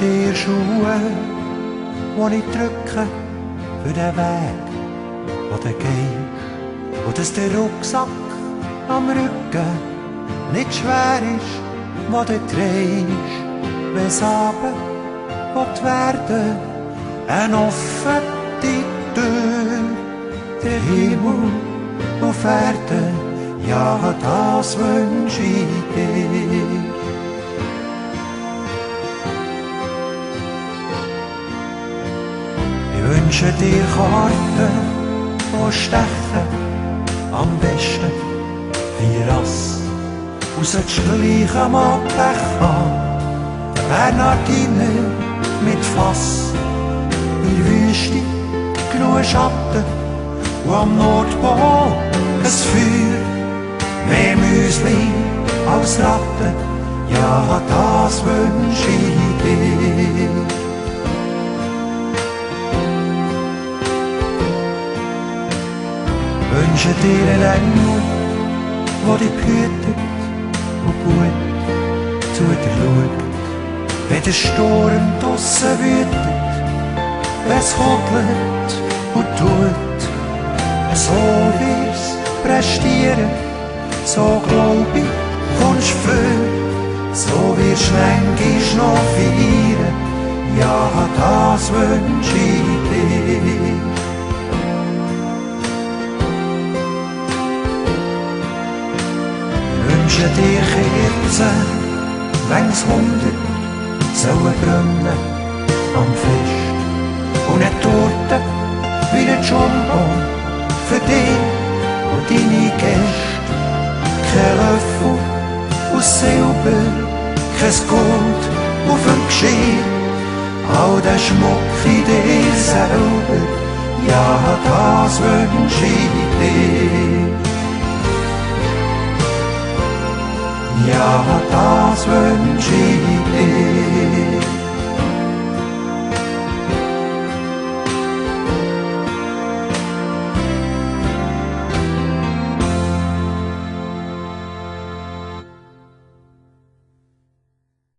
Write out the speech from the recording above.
dir Schuhe, die ich drücke für den Weg, wo du gehst. Und dass der Rucksack am Rücken nicht schwer ist, wo du trägst. Wenn's Abend wird werden, eine offene Tür, der Himmel auf Erden, ja, das wünsch ich dir. Ich wünsche dir Karten, die stechen, am besten 4 Ass. Und sollst gleich einmal Pech haben, Bernhardiner mit Fass. In der Wüste genug Schatten und am Nordpol ein Feuer. Mehr Müsli als Ratten, ja, das wünsch ich dir. Wünsche dir einen Engel, der dich behütet und gut zu dir schaut. Wenn der Sturm draussen wütet, wenn's hodelt und tut, so wir's prestieren, so glaub ich, kommst für, so wirst manchmal noch feiern, ja, das wünsch ich dir. Ich wünsche dir Kerzen, wenn's 100 sollen brennen am Fest. Und eine Torte wie ein Jumbo für dich und deine Gäste. Kein Löffel aus Silber, kein Gold auf dem Geschirr. All der Schmuck in dir selber, ja, das wünsch ich dir. Ja, das wünsch